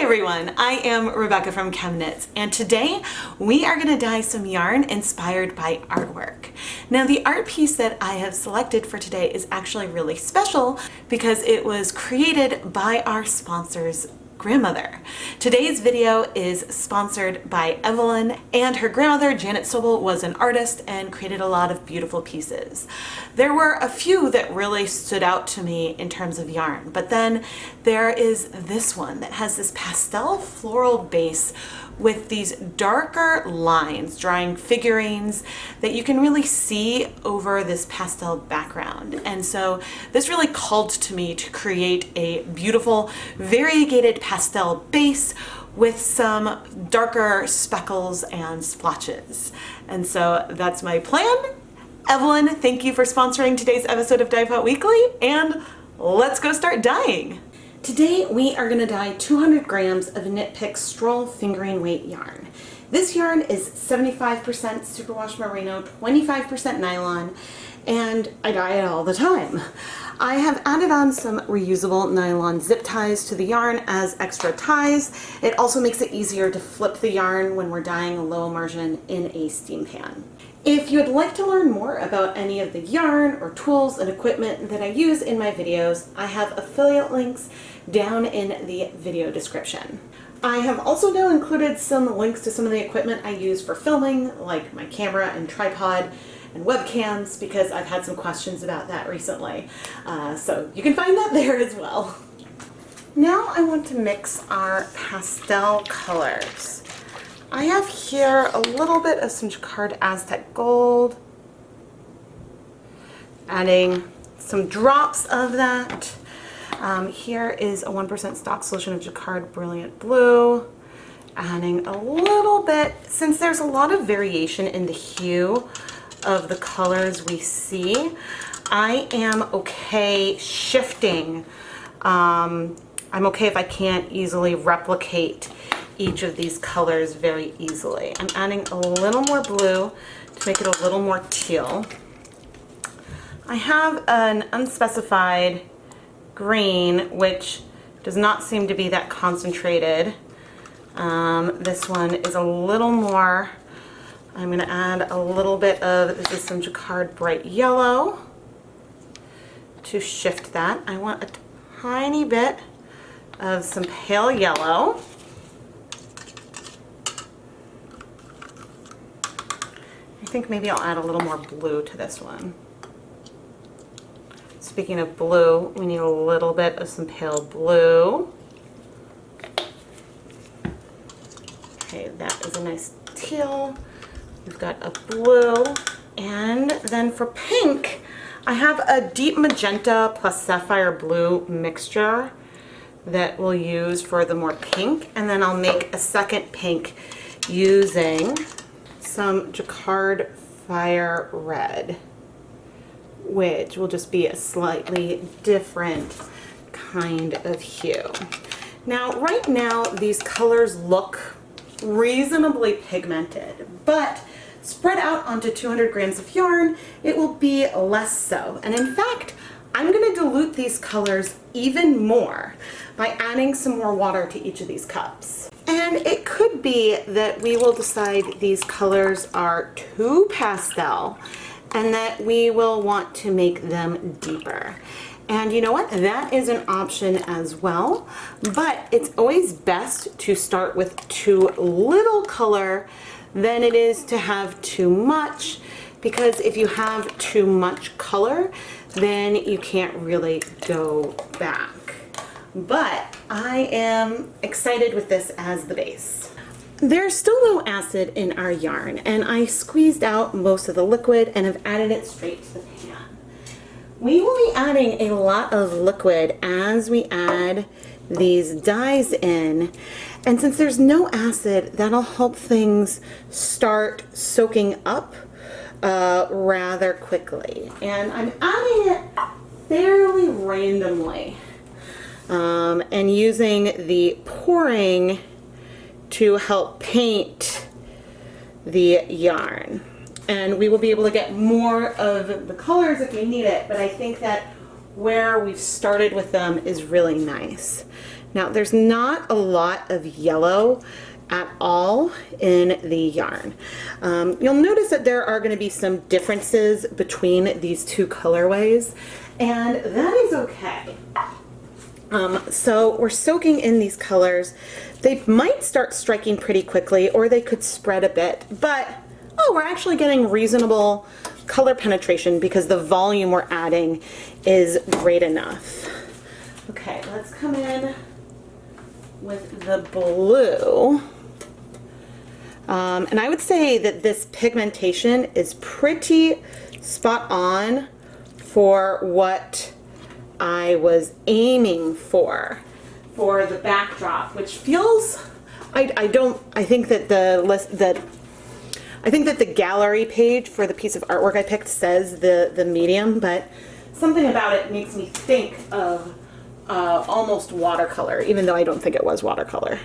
everyone, I am Rebecca from ChemKnits, and today we are going to dye some yarn inspired by artwork. Now the art piece that I have selected for today is actually really special because it was created by our sponsor's grandmother. Today's video is sponsored by Evelyn, and her grandmother, Janet Sobel, was an artist and created a lot of beautiful pieces. There were a few that really stood out to me in terms of yarn, but then there is this one that has this pastel floral base with these darker lines drawing figurines that you can really see over this pastel background. And so this really called to me to create a beautiful variegated pastel base with some darker speckles and splotches. And so that's my plan. Evelyn, thank you for sponsoring today's episode of Dyepot Weekly, and let's go start dyeing. Today we are going to dye 200 grams of Knit Pick Stroll fingering weight yarn. This yarn is 75% superwash merino, 25% nylon, and I dye it all the time. I have added on some reusable nylon zip ties to the yarn as extra ties. It also makes it easier to flip the yarn when we're dyeing a low immersion in a steam pan. If you'd like to learn more about any of the yarn or tools and equipment that I use in my videos, I have affiliate links down in the video description. I have also now included some links to some of the equipment I use for filming, like my camera and tripod and webcams, because I've had some questions about that recently. So you can find that there as well. Now I want to mix our pastel colors. I have here a little bit of some Jacquard Aztec Gold, adding some drops of that. Here is a 1% stock solution of Jacquard Brilliant Blue, adding a little bit, since there's a lot of variation in the hue of the colors we see, I am okay shifting. I'm okay if I can't easily replicate each of these colors very easily. I'm adding a little more blue to make it a little more teal. I have an unspecified green, which does not seem to be that concentrated. This one is a little more. I'm going to add a little bit of, this is some Jacquard Bright Yellow to shift that. I want a tiny bit of some pale yellow. I think maybe I'll add a little more blue to this one. Speaking of blue, we need a little bit of some pale blue. Okay, that is a nice teal. We've got a blue. And then for pink, I have a deep magenta plus sapphire blue mixture that we'll use for the more pink. And then I'll make a second pink using some Jacquard Fire Red, which will just be a slightly different kind of hue. Now, right now, these colors look reasonably pigmented, but spread out onto 200 grams of yarn, it will be less so. And in fact, I'm going to dilute these colors even more by adding some more water to each of these cups. And it could be that we will decide these colors are too pastel and that we will want to make them deeper. And you know what? That is an option as well, but it's always best to start with too little color than it is to have too much, because if you have too much color, then you can't really go back. But I am excited with this as the base. There's still no acid in our yarn, and I squeezed out most of the liquid and have added it straight to the pan. We will be adding a lot of liquid as we add these dyes in, and since there's no acid, that'll help things start soaking up rather quickly. And I'm adding it fairly randomly. And using the pouring to help paint the yarn. And we will be able to get more of the colors if we need it, but I think that where we've started with them is really nice. Now there's not a lot of yellow at all in the yarn. You'll notice that there are going to be some differences between these two colorways, and that is okay. So we're soaking in these colors. They might start striking pretty quickly, or they could spread a bit, but oh, we're actually getting reasonable color penetration because the volume we're adding is great enough. Okay, let's come in with the blue. And I would say that this pigmentation is pretty spot on for what I was aiming for the backdrop, which feels, I think that the gallery page for the piece of artwork I picked says the medium, but something about it makes me think of almost watercolor, even though I don't think it was watercolor.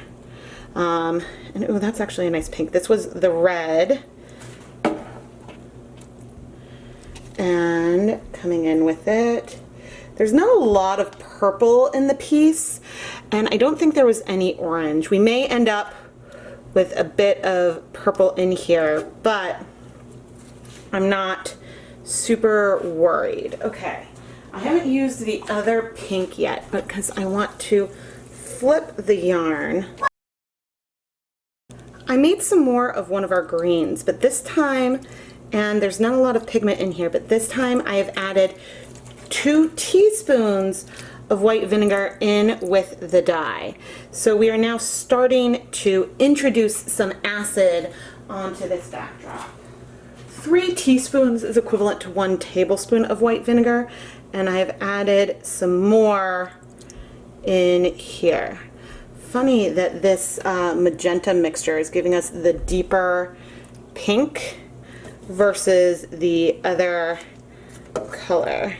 And oh, that's actually a nice pink. This was the red. And coming in with it, there's not a lot of purple in the piece, and I don't think there was any orange. We may end up with a bit of purple in here, but I'm not super worried. Okay, I haven't used the other pink yet because I want to flip the yarn. I made some more of one of our greens, but this time, and there's not a lot of pigment in here, but this time I have added 2 teaspoons of white vinegar in with the dye. So we are now starting to introduce some acid onto this backdrop. 3 teaspoons is equivalent to 1 tablespoon of white vinegar, and I have added some more in here. Funny that this magenta mixture is giving us the deeper pink versus the other color.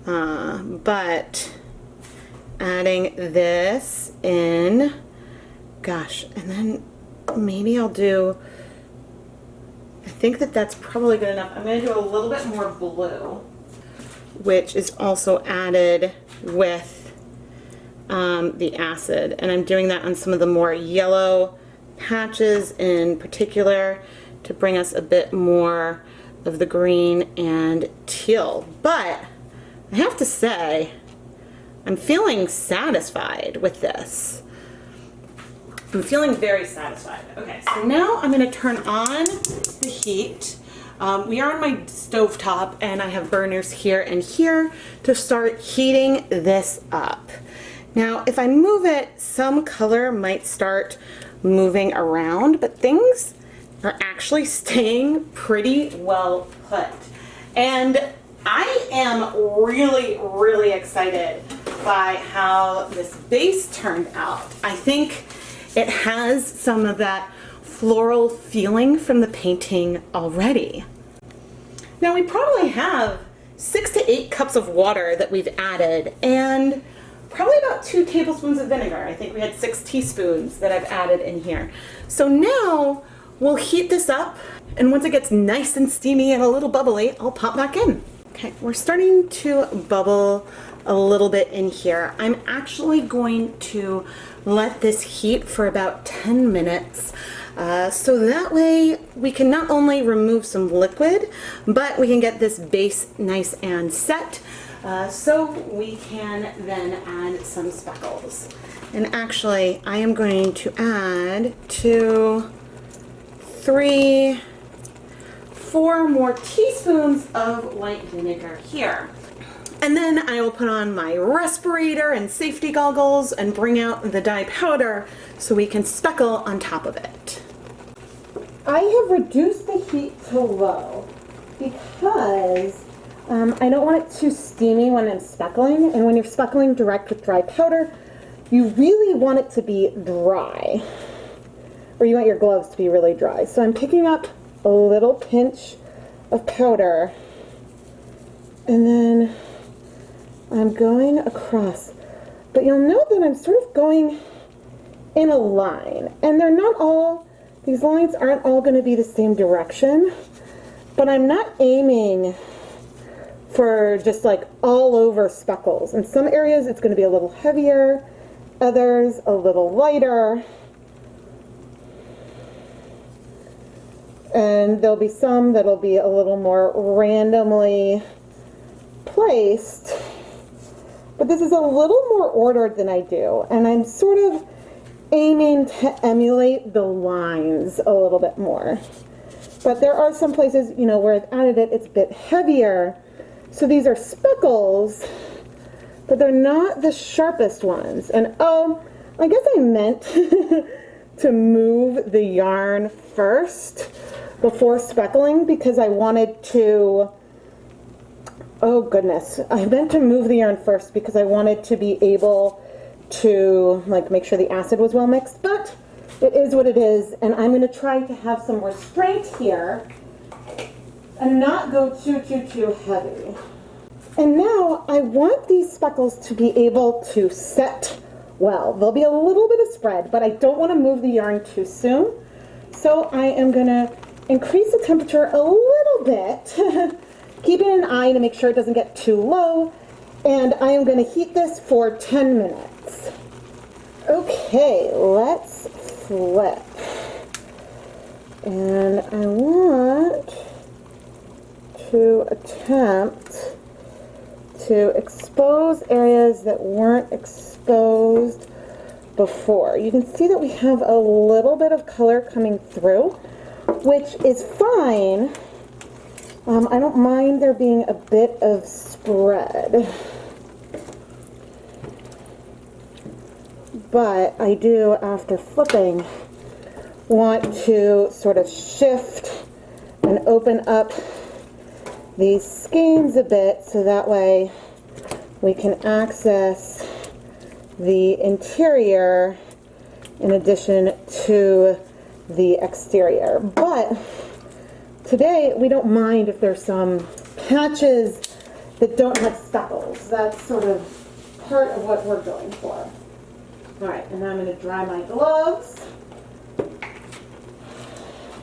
But adding this in, gosh, and then maybe I'll do, I think that that's probably good enough. I'm going to do a little bit more blue, which is also added with the acid, and I'm doing that on some of the more yellow patches in particular to bring us a bit more of the green and teal. But I have to say, I'm feeling satisfied with this. I'm feeling very satisfied. Okay, so now I'm going to turn on the heat. We are on my stovetop, and I have burners here and here to start heating this up. Now, if I move it, some color might start moving around, but things are actually staying pretty well put. And I am really, really excited by how this base turned out. I think it has some of that floral feeling from the painting already. Now we probably have 6 to 8 cups of water that we've added, and probably about 2 tablespoons of vinegar. I think we had 6 teaspoons that I've added in here. So now we'll heat this up, and once it gets nice and steamy and a little bubbly, I'll pop back in. Okay, we're starting to bubble a little bit in here. I'm actually going to let this heat for about 10 minutes. So that way we can not only remove some liquid, but we can get this base nice and set. So we can then add some speckles. And actually, I am going to add 2, 3, 4 more teaspoons of white vinegar here. And then I will put on my respirator and safety goggles and bring out the dye powder so we can speckle on top of it. I have reduced the heat to low because I don't want it too steamy when I'm speckling, and when you're speckling direct with dry powder, you really want it to be dry, or you want your gloves to be really dry. So I'm picking up a little pinch of powder, and then I'm going across, but you'll note that I'm sort of going in a line, and they're not all, these lines aren't all going to be the same direction, but I'm not aiming for just like all over speckles. In some areas it's going to be a little heavier, others a little lighter. And there'll be some that'll be a little more randomly placed. But this is a little more ordered than I do. And I'm sort of aiming to emulate the lines a little bit more. But there are some places, you know, where I've added it, it's a bit heavier. So these are speckles, but they're not the sharpest ones. And oh, I guess I meant to move the yarn first before speckling because I wanted to, oh goodness, I meant to move the yarn first because I wanted to be able to like make sure the acid was well mixed, but it is what it is, and I'm going to try to have some restraint here and not go too heavy. And now I want these speckles to be able to set well. There'll be a little bit of spread, but I don't want to move the yarn too soon. So I am going to increase the temperature a little bit, keeping an eye to make sure it doesn't get too low, and I am going to heat this for 10 minutes. Okay, let's flip. And I want to attempt to expose areas that weren't exposed before. You can see that we have a little bit of color coming through, which is fine. I don't mind there being a bit of spread. But I do, after flipping, want to sort of shift and open up these skeins a bit so that way we can access the interior in addition to the exterior. But today we don't mind if there's some patches that don't have speckles. That's sort of part of what we're going for. Alright, and now I'm going to dry my gloves.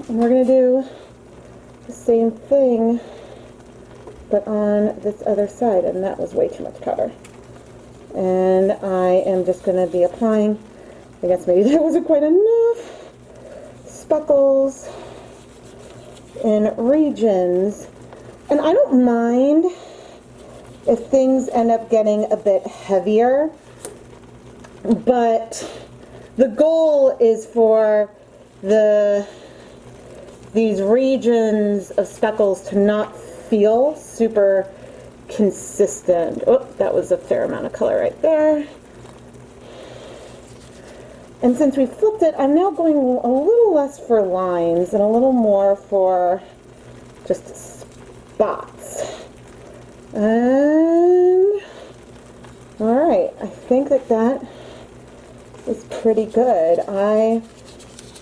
And we're going to do the same thing, but on this other side, and that was way too much powder. And I am just going to be applying, I guess maybe that wasn't quite enough, speckles in regions. And I don't mind if things end up getting a bit heavier, but the goal is for these regions of speckles to not feel super consistent. Oh, that was a fair amount of color right there. And since we flipped it, I'm now going a little less for lines and a little more for just spots. And all right, I think that is pretty good. I'm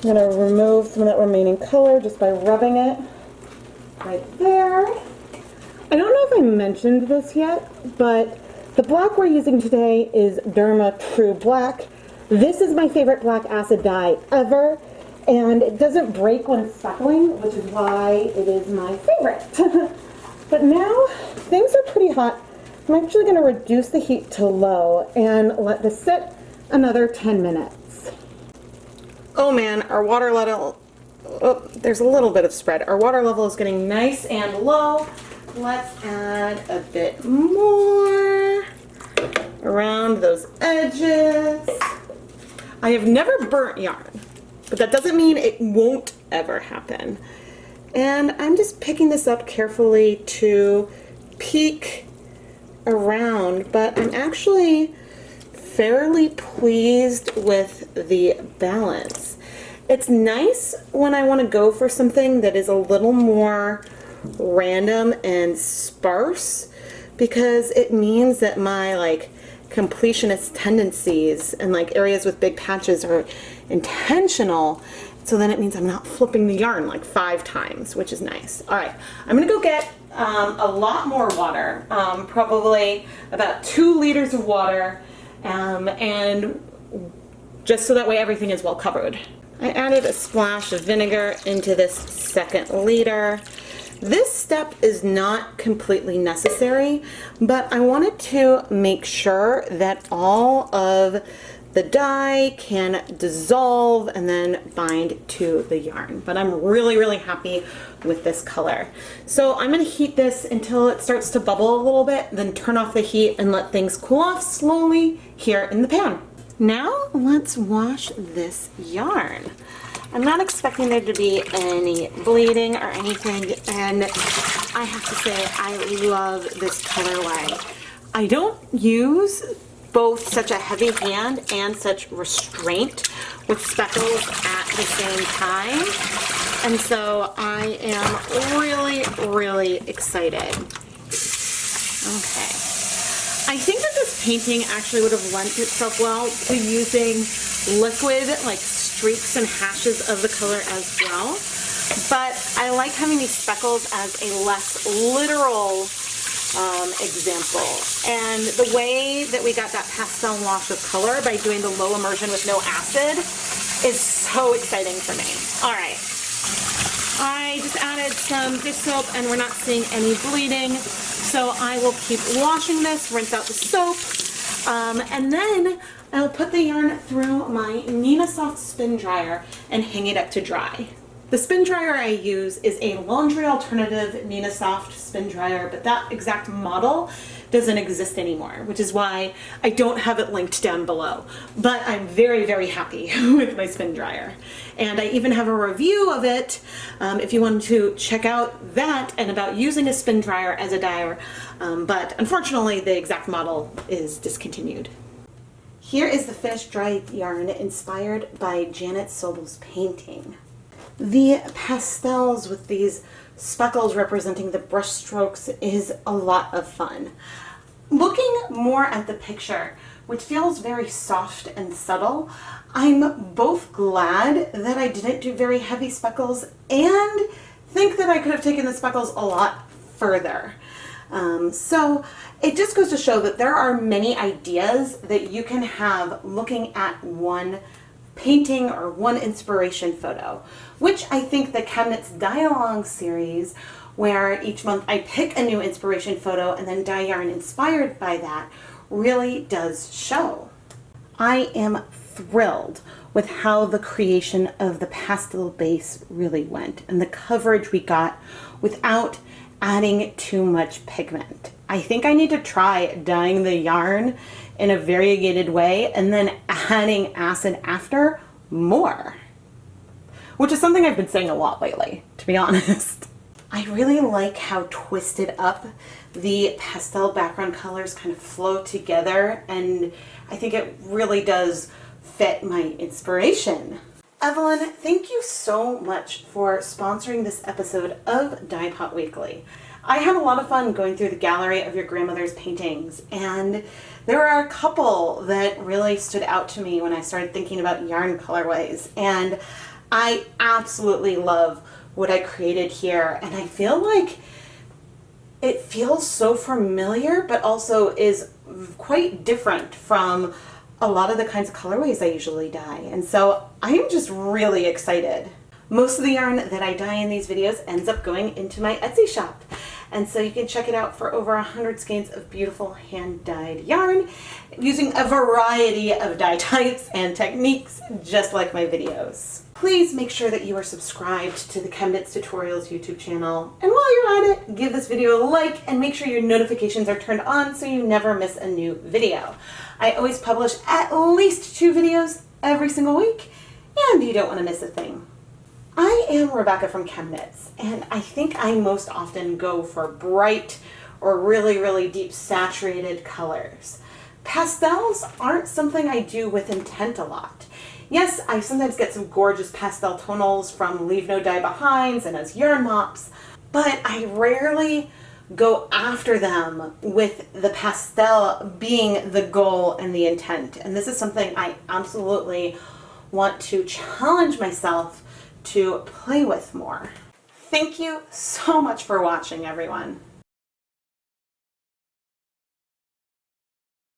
going to remove some of that remaining color just by rubbing it right there. I don't know if I mentioned this yet, but the black we're using today is Dharma True Black. This is my favorite black acid dye ever, and it doesn't break when it's speckling, which is why it is my favorite. But now things are pretty hot. I'm actually going to reduce the heat to low and let this sit another 10 minutes. Oh man, our water level, oh, there's a little bit of spread. Our water level is getting nice and low. Let's add a bit more around those edges. I have never burnt yarn, but that doesn't mean it won't ever happen. And I'm just picking this up carefully to peek around, but I'm actually fairly pleased with the balance. It's nice when I want to go for something that is a little more random and sparse, because it means that my like completionist tendencies and like areas with big patches are intentional. So then it means I'm not flipping the yarn like 5 times, which is nice. All right, I'm gonna go get a lot more water, probably about 2 liters of water, and just so that way everything is well covered. I added a splash of vinegar into this 2nd liter, This step is not completely necessary, but I wanted to make sure that all of the dye can dissolve and then bind to the yarn. But I'm really, really happy with this color. So I'm gonna heat this until it starts to bubble a little bit, then turn off the heat and let things cool off slowly here in the pan. Now let's wash this yarn. I'm not expecting there to be any bleeding or anything, and I have to say I love this colorway. I don't use both such a heavy hand and such restraint with speckles at the same time, and so I am really, really excited. Okay. I think that this painting actually would have lent itself well to using liquid, like streaks and hashes of the color as well. But I like having these speckles as a less literal example. And the way that we got that pastel wash of color by doing the low immersion with no acid is so exciting for me. All right. I just added some dish soap and we're not seeing any bleeding. So I will keep washing this, rinse out the soap, and then I'll put the yarn through my Nina Soft spin dryer and hang it up to dry. The spin dryer I use is a laundry alternative Nina Soft spin dryer, but that exact model doesn't exist anymore, which is why I don't have it linked down below. But I'm very, very happy with my spin dryer. And I even have a review of it if you want to check out that and about using a spin dryer as a dyer. But unfortunately, the exact model is discontinued. Here is the finished dry yarn inspired by Janet Sobel's painting. The pastels with these speckles representing the brush strokes is a lot of fun. Looking more at the picture, which feels very soft and subtle, I'm both glad that I didn't do very heavy speckles and think that I could have taken the speckles a lot further. So it just goes to show that there are many ideas that you can have looking at one painting or one inspiration photo, which I think the ChemKnits Dye-Along series, where each month I pick a new inspiration photo and then dye yarn inspired by that, really does show. I am thrilled with how the creation of the pastel base really went and the coverage we got without adding too much pigment. I think I need to try dyeing the yarn in a variegated way and then adding acid after more, which is something I've been saying a lot lately, to be honest. I really like how twisted up the pastel background colors kind of flow together, and I think it really does fit my inspiration. Evelyn, thank you so much for sponsoring this episode of Dyepot Weekly. I had a lot of fun going through the gallery of your grandmother's paintings, and there are a couple that really stood out to me when I started thinking about yarn colorways, and I absolutely love what I created here, and I feel like it feels so familiar but also is quite different from a lot of the kinds of colorways I usually dye, and so I'm just really excited. Most of the yarn that I dye in these videos ends up going into my Etsy shop, and so you can check it out for over 100 skeins of beautiful hand-dyed yarn using a variety of dye types and techniques just like my videos. Please make sure that you are subscribed to the ChemKnits Tutorials YouTube channel, and while you're at it, give this video a like and make sure your notifications are turned on so you never miss a new video. I always publish at least 2 videos every single week, and you don't want to miss a thing. I am Rebecca from ChemKnits, and I think I most often go for bright or really, really deep saturated colors. Pastels aren't something I do with intent a lot. Yes, I sometimes get some gorgeous pastel tonals from Leave No Dye Behinds and as yarn mops, but I rarely go after them with the pastel being the goal and the intent. And this is something I absolutely want to challenge myself to play with more. Thank you so much for watching, everyone.